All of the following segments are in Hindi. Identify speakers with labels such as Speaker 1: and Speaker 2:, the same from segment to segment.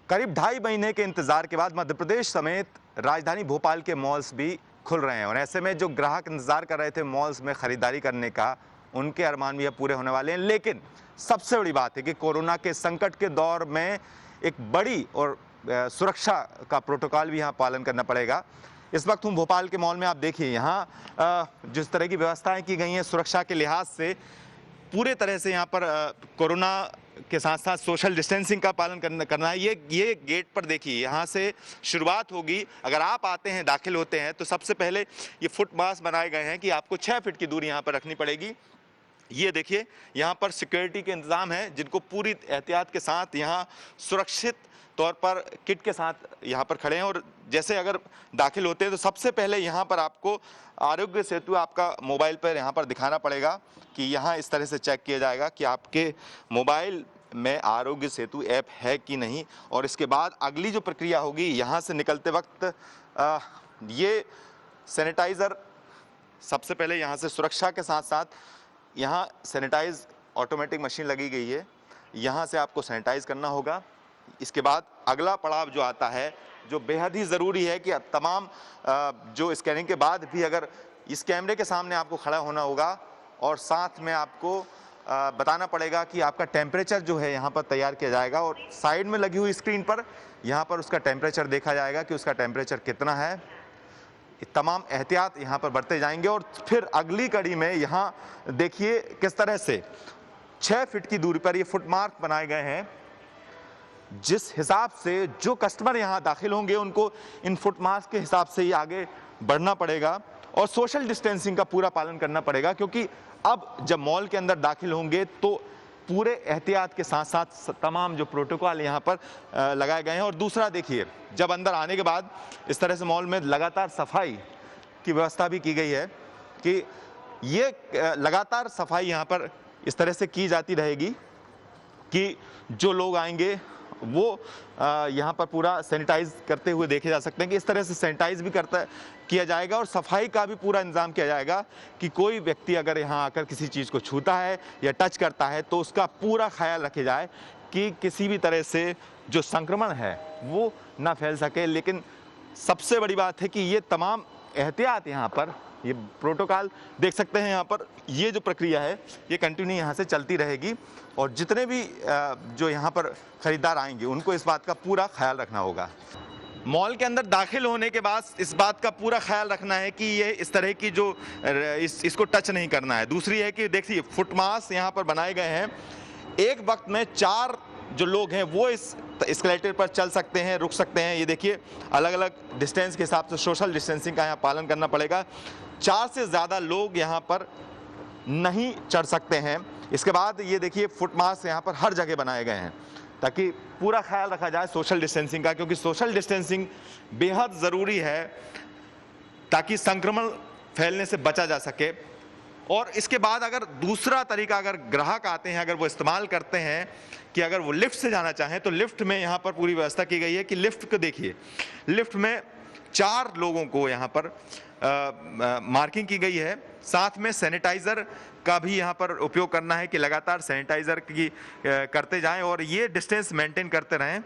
Speaker 1: करीब 2.5 महीने के इंतजार के बाद मध्य प्रदेश समेत राजधानी भोपाल के मॉल्स भी खुल रहे हैं और ऐसे में जो ग्राहक इंतजार कर रहे थे मॉल्स में खरीदारी करने का, उनके अरमान भी अब पूरे होने वाले हैं। लेकिन सबसे बड़ी बात है कि कोरोना के संकट के दौर में एक बड़ी और सुरक्षा का प्रोटोकॉल भी यहाँ पालन करना पड़ेगा। इस वक्त हूँ भोपाल के मॉल में। आप देखिए यहाँ जिस तरह की व्यवस्थाएं की गई हैं सुरक्षा के लिहाज से, पूरे तरह से यहाँ पर कोरोना के साथ साथ सोशल डिस्टेंसिंग का पालन करना है। ये गेट पर देखिए, यहाँ से शुरुआत होगी। अगर आप आते हैं, दाखिल होते हैं, तो सबसे पहले ये फुट मास्क बनाए गए हैं कि आपको 6 फीट की दूरी यहाँ पर रखनी पड़ेगी। ये देखिए यहाँ पर सिक्योरिटी के इंतजाम है, जिनको पूरी एहतियात के साथ यहाँ सुरक्षित तौर पर किट के साथ यहाँ पर खड़े हैं। और जैसे अगर दाखिल होते हैं तो सबसे पहले यहाँ पर आपको आरोग्य सेतु आपका मोबाइल पर यहाँ पर दिखाना पड़ेगा कि यहाँ इस तरह से चेक किया जाएगा कि आपके मोबाइल में आरोग्य सेतु ऐप है कि नहीं। और इसके बाद अगली जो प्रक्रिया होगी, यहाँ से निकलते वक्त ये सैनिटाइज़र सबसे पहले यहाँ से सुरक्षा के साथ साथ यहाँ सैनिटाइज ऑटोमेटिक मशीन लगी गई है, यहाँ से आपको सैनिटाइज करना होगा। इसके बाद अगला पड़ाव जो आता है, जो बेहद ही ज़रूरी है कि तमाम जो स्कैनिंग के बाद भी अगर इस कैमरे के सामने आपको खड़ा होना होगा और साथ में आपको बताना पड़ेगा कि आपका टेम्परेचर जो है यहाँ पर तैयार किया जाएगा और साइड में लगी हुई स्क्रीन पर यहाँ पर उसका टेम्परेचर देखा जाएगा कि उसका टेम्परेचर कितना है। तमाम एहतियात यहाँ पर बरते जाएंगे। और फिर अगली कड़ी में यहाँ देखिए किस तरह से 6 फीट की दूरी पर ये फुट मार्क बनाए गए हैं, जिस हिसाब से जो कस्टमर यहाँ दाखिल होंगे उनको इन फुट मास्क के हिसाब से ही आगे बढ़ना पड़ेगा और सोशल डिस्टेंसिंग का पूरा पालन करना पड़ेगा। क्योंकि अब जब मॉल के अंदर दाखिल होंगे तो पूरे एहतियात के साथ साथ तमाम जो प्रोटोकॉल यहाँ पर लगाए गए हैं। और दूसरा देखिए, जब अंदर आने के बाद इस तरह से मॉल में लगातार सफाई की व्यवस्था भी की गई है कि ये लगातार सफाई यहाँ पर इस तरह से की जाती रहेगी कि जो लोग आएंगे वो यहाँ पर पूरा सैनिटाइज करते हुए देखे जा सकते हैं कि इस तरह से सैनिटाइज भी किया जाएगा और सफाई का भी पूरा इंतजाम किया जाएगा कि कोई व्यक्ति अगर यहाँ आकर किसी चीज़ को छूता है या टच करता है तो उसका पूरा ख्याल रखा जाए कि किसी भी तरह से जो संक्रमण है वो ना फैल सके। लेकिन सबसे बड़ी बात है कि ये तमाम एहतियात यहाँ पर, ये प्रोटोकॉल देख सकते हैं यहाँ पर, ये जो प्रक्रिया है ये कंटिन्यू यहाँ से चलती रहेगी और जितने भी जो यहाँ पर ख़रीदार आएंगे उनको इस बात का पूरा ख्याल रखना होगा। मॉल के अंदर दाखिल होने के बाद इस बात का पूरा ख्याल रखना है कि ये इस तरह की जो इसको टच नहीं करना है। दूसरी है कि देखिए फुट मास्क यहाँ पर बनाए गए हैं, एक वक्त में 4 जो लोग हैं वो इस एस्केलेटर पर चल सकते हैं, रुक सकते हैं। ये देखिए अलग अलग डिस्टेंस के हिसाब से सोशल डिस्टेंसिंग का यहाँ पालन करना पड़ेगा। 4 से ज़्यादा लोग यहाँ पर नहीं चढ़ सकते हैं। इसके बाद ये देखिए फुट मास्क यहाँ पर हर जगह बनाए गए हैं ताकि पूरा ख्याल रखा जाए सोशल डिस्टेंसिंग का, क्योंकि सोशल डिस्टेंसिंग बेहद ज़रूरी है ताकि संक्रमण फैलने से बचा जा सके। और इसके बाद अगर दूसरा तरीका, अगर ग्राहक आते हैं, अगर वो इस्तेमाल करते हैं कि अगर वो लिफ्ट से जाना चाहें तो लिफ्ट में यहाँ पर पूरी व्यवस्था की गई है कि लिफ्ट को देखिए, लिफ्ट में 4 लोगों को यहाँ पर मार्किंग की गई है। साथ में सैनिटाइज़र का भी यहाँ पर उपयोग करना है कि लगातार सैनिटाइज़र की करते जाएं और ये डिस्टेंस मेंटेन करते रहें।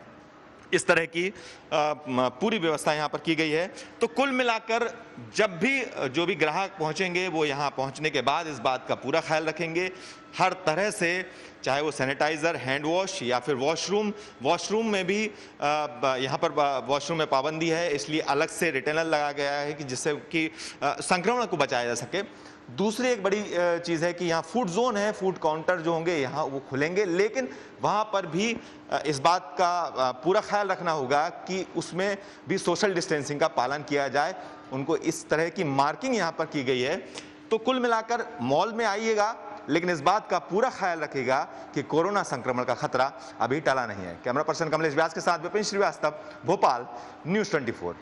Speaker 1: इस तरह की पूरी व्यवस्था यहाँ पर की गई है। तो कुल मिलाकर जब भी जो भी ग्राहक पहुँचेंगे वो यहाँ पहुँचने के बाद इस बात का पूरा ख्याल रखेंगे हर तरह से, चाहे वो सैनिटाइज़र, हैंड वॉश या फिर वॉशरूम में भी यहाँ पर वॉशरूम में पाबंदी है, इसलिए अलग से रिटेनर लगाया गया है कि जिससे कि संक्रमण को बचाया जा सके। दूसरी एक बड़ी चीज़ है कि यहाँ फूड जोन है, फूड काउंटर जो होंगे यहाँ वो खुलेंगे, लेकिन वहाँ पर भी इस बात का पूरा ख्याल रखना होगा कि उसमें भी सोशल डिस्टेंसिंग का पालन किया जाए। उनको इस तरह की मार्किंग यहाँ पर की गई है। तो कुल मिलाकर मॉल में आइएगा, लेकिन इस बात का पूरा ख्याल रखिएगा कि कोरोना संक्रमण का खतरा अभी टला नहीं है। कैमरा पर्सन कमलेश व्यास के साथ विपिन श्रीवास्तव, भोपाल, न्यूज़ 24।